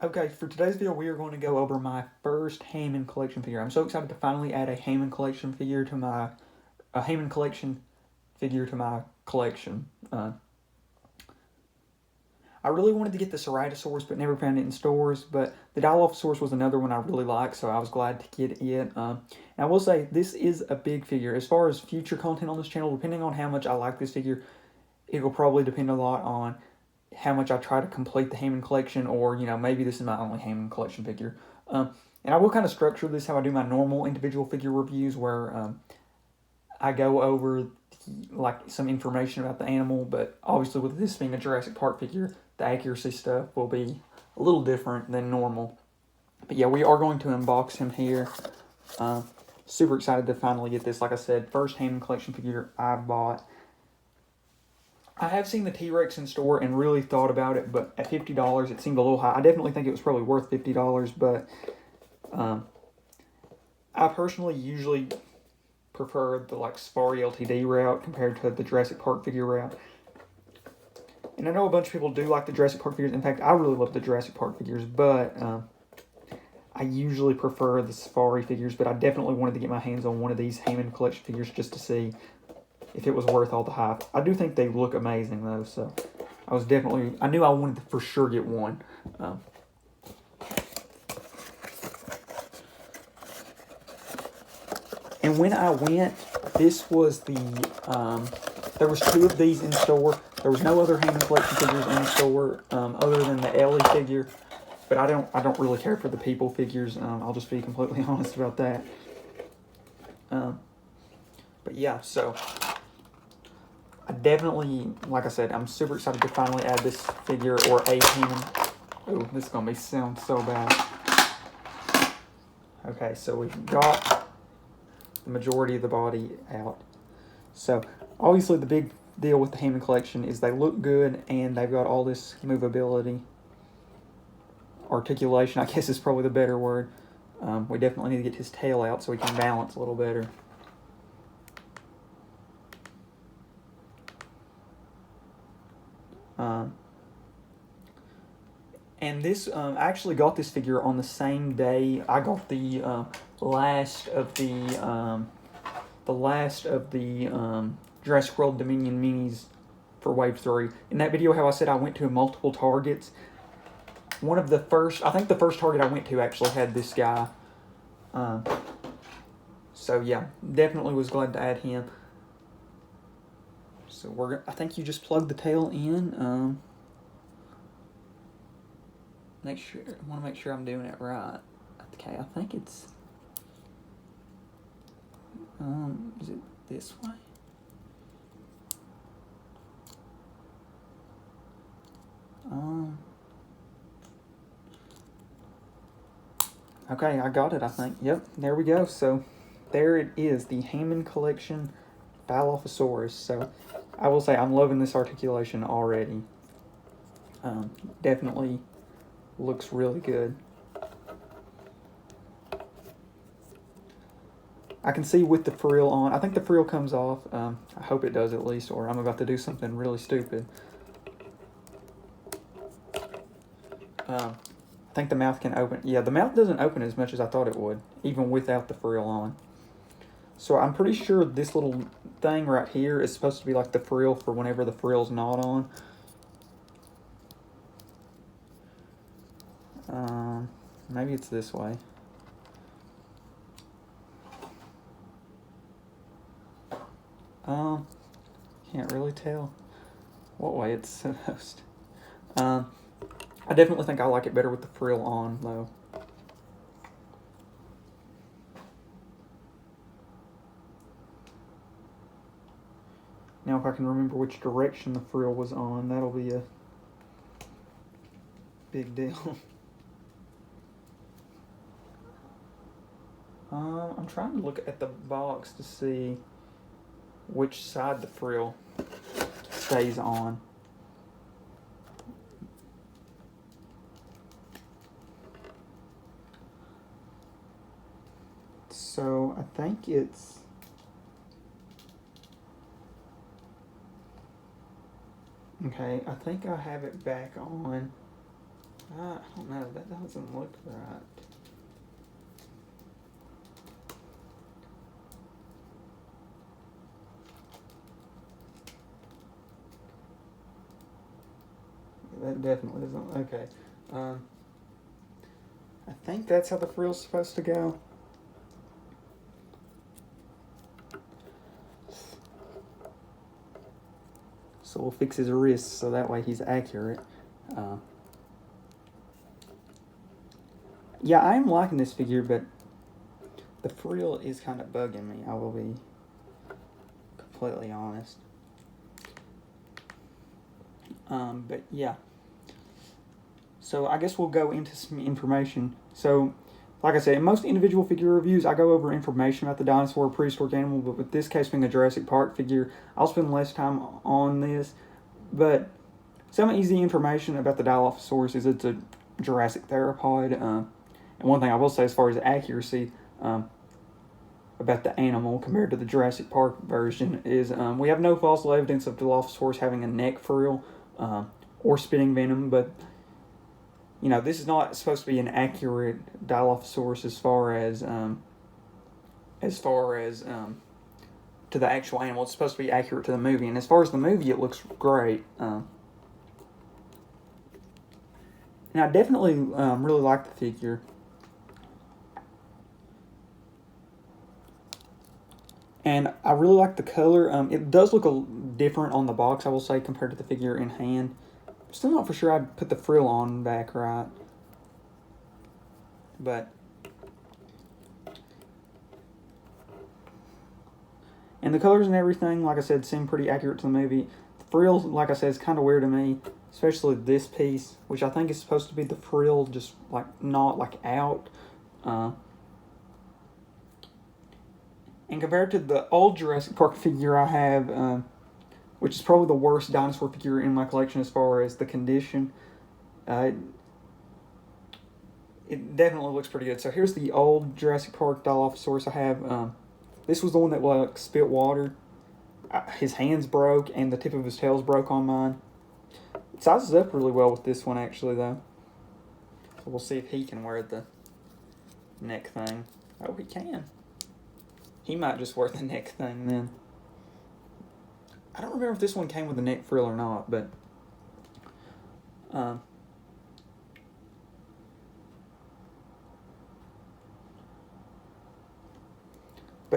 Okay, for today's video, we are going to go over my first Hammond Collection figure. I'm so excited to finally add a Hammond Collection figure to my collection. I really wanted to get the Ceratosaurus, but never found it in stores. But the Dilophosaurus was another one I really liked, so I was glad to get it. And I will say, this is a big figure. As far as future content on this channel, depending on how much I like this figure, it will probably depend a lot on how much I try to complete the Hammond collection, or maybe this is my only Hammond collection figure. And I will kind of structure this how I do my normal individual figure reviews, where I go over like some information about the animal, but obviously with this being a Jurassic Park figure, the accuracy stuff will be a little different than normal. But yeah, we are going to unbox him here. Super excited to finally get this. Like I said, first Hammond collection figure I've bought. I have seen the T-Rex in store and really thought about it, but at $50, it seemed a little high. I definitely think it was probably worth $50, but I personally usually prefer the Safari LTD route compared to the Jurassic Park figure route. And I know a bunch of people do like the Jurassic Park figures. In fact, I really love the Jurassic Park figures, but I usually prefer the Safari figures, but I definitely wanted to get my hands on one of these Hammond collection figures just to see if it was worth all the hype. I do think they look amazing, though, so I knew I wanted to for sure get one. And when I went, this was there was two of these in store. There was no other Hammond collection figures in store other than the Ellie figure, but I don't really care for the people figures. I'll just be completely honest about that. But yeah, so I definitely, like I said, I'm super excited to finally add this figure, or a Hammond. Oh, this is going to sound so bad. Okay, so we've got the majority of the body out. So, obviously the big deal with the Hammond collection is they look good, and they've got all this movability. Articulation, I guess, is probably the better word. We definitely need to get his tail out so he can balance a little better. And this, I actually got this figure on the same day. I got the last of the Jurassic World Dominion minis for Wave 3. In that video, how I said I went to multiple Targets. I think the first Target I went to actually had this guy. So yeah, definitely was glad to add him. So I think you just plug the tail in. I want to make sure I'm doing it right. Okay, I think it's, is it this way? Okay, I got it, I think. Yep, there we go. So there it is, the Hammond Collection Dilophosaurus. So I will say I'm loving this articulation already. Definitely looks really good. I can see with the frill on, I think the frill comes off. I hope it does at least, or I'm about to do something really stupid. I think the mouth can open. Yeah, the mouth doesn't open as much as I thought it would, even without the frill on. So I'm pretty sure this little thing right here is supposed to be like the frill for whenever the frill's not on. Maybe it's this way. Can't really tell what way it's supposed. I definitely think I like it better with the frill on, though. Now, if I can remember which direction the frill was on, that'll be a big deal. I'm trying to look at the box to see which side the frill stays on. So I think it's, okay, I think I have it back on. I don't know, that doesn't look right. That definitely isn't. Okay. I think that's how the frill's supposed to go. So we'll fix his wrists so that way he's accurate. Yeah, I am liking this figure, but the frill is kind of bugging me. I will be completely honest. But yeah. So I guess we'll go into some information. So, like I said, in most individual figure reviews, I go over information about the dinosaur or prehistoric animal, but with this case being a Jurassic Park figure, I'll spend less time on this. But some easy information about the Dilophosaurus is it's a Jurassic theropod. And one thing I will say as far as accuracy about the animal compared to the Jurassic Park version is we have no fossil evidence of Dilophosaurus having a neck frill or spitting venom, but you know, this is not supposed to be an accurate Dilophosaurus as far as to the actual animal. It's supposed to be accurate to the movie, and as far as the movie, it looks great. And I definitely really like the figure. And I really like the color. It does look different on the box, I will say, compared to the figure in hand. Still not for sure I'd put the frill on back right. But and the colors and everything, like I said, seem pretty accurate to the movie. The frill, like I said, is kind of weird to me, especially this piece, which I think is supposed to be the frill, just like not like out. And compared to the old Jurassic Park figure I have, which is probably the worst dinosaur figure in my collection as far as the condition. It definitely looks pretty good. So here's the old Jurassic Park Dilophosaurus I have. This was the one that like spit water. His hands broke and the tip of his tails broke on mine. It sizes up really well with this one actually though. So we'll see if he can wear the neck thing. Oh, he can. He might just wear the neck thing then. I don't remember if this one came with a neck frill or not, but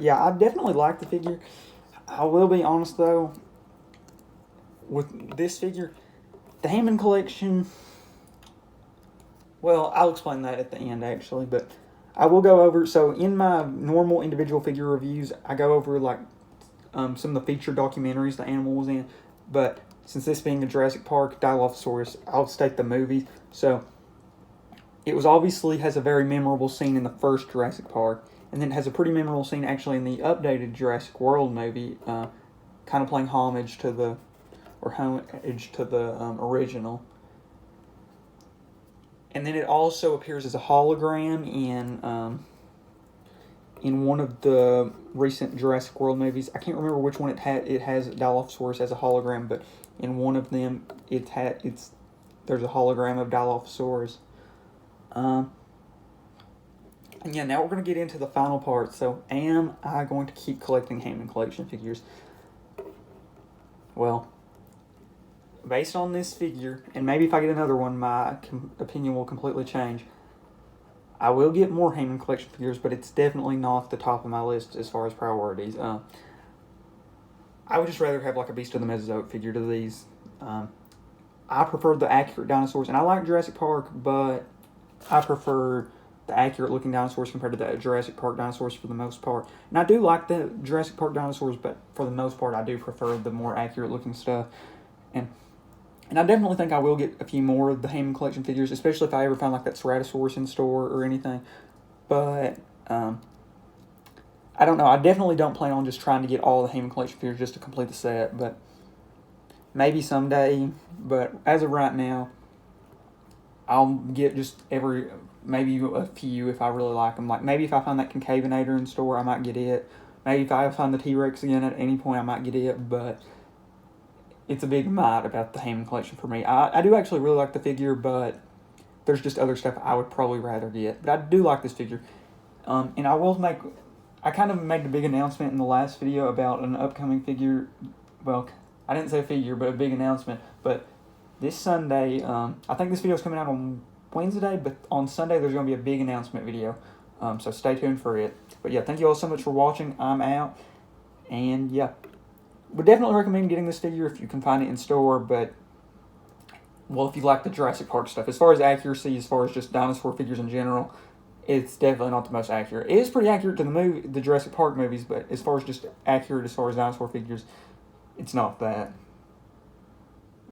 yeah, I definitely like the figure. I will be honest though, with this figure, the Hammond Collection, well, I'll explain that at the end actually, but I will go over, so in my normal individual figure reviews, I go over like some of the feature documentaries the animal was in, but since this being a Jurassic Park Dilophosaurus, I'll state the movie. So it was obviously has a very memorable scene in the first Jurassic Park, and then it has a pretty memorable scene actually in the updated Jurassic World movie, kind of playing homage to the original. And then it also appears as a hologram in one of the recent Jurassic World movies. I can't remember which one it has Dilophosaurus as a hologram, but in one of them there's a hologram of Dilophosaurus. And yeah, now we're going to get into the final part. So, am I going to keep collecting Hammond Collection figures? Well, based on this figure, and maybe if I get another one, my opinion will completely change. I will get more Hammond Collection figures, but it's definitely not the top of my list as far as priorities. I would just rather have like a Beast of the Mesozoic figure to these. I prefer the accurate dinosaurs, and I like Jurassic Park, but I prefer the accurate looking dinosaurs compared to the Jurassic Park dinosaurs for the most part. And I do like the Jurassic Park dinosaurs, but for the most part, I do prefer the more accurate looking stuff. And I definitely think I will get a few more of the Hammond Collection figures, especially if I ever find like that Ceratosaurus in store or anything. But I don't know. I definitely don't plan on just trying to get all the Hammond Collection figures just to complete the set. But maybe someday. But as of right now, I'll get just maybe a few if I really like them. Like maybe if I find that Concavinator in store, I might get it. Maybe if I find the T-Rex again at any point, I might get it. But it's a big might about the Hammond Collection for me. I do actually really like the figure, but there's just other stuff I would probably rather get. But I do like this figure. And I kind of made a big announcement in the last video about an upcoming figure. Well, I didn't say a figure, but a big announcement. But this Sunday, I think this video is coming out on Wednesday, but on Sunday there's going to be a big announcement video. So stay tuned for it. But yeah, thank you all so much for watching. I'm out. And yeah, would definitely recommend getting this figure if you can find it in store, but well, if you like the Jurassic Park stuff. As far as accuracy, as far as just dinosaur figures in general, it's definitely not the most accurate. It is pretty accurate to the Jurassic Park movies, but as far as just accurate as far as dinosaur figures, it's not that.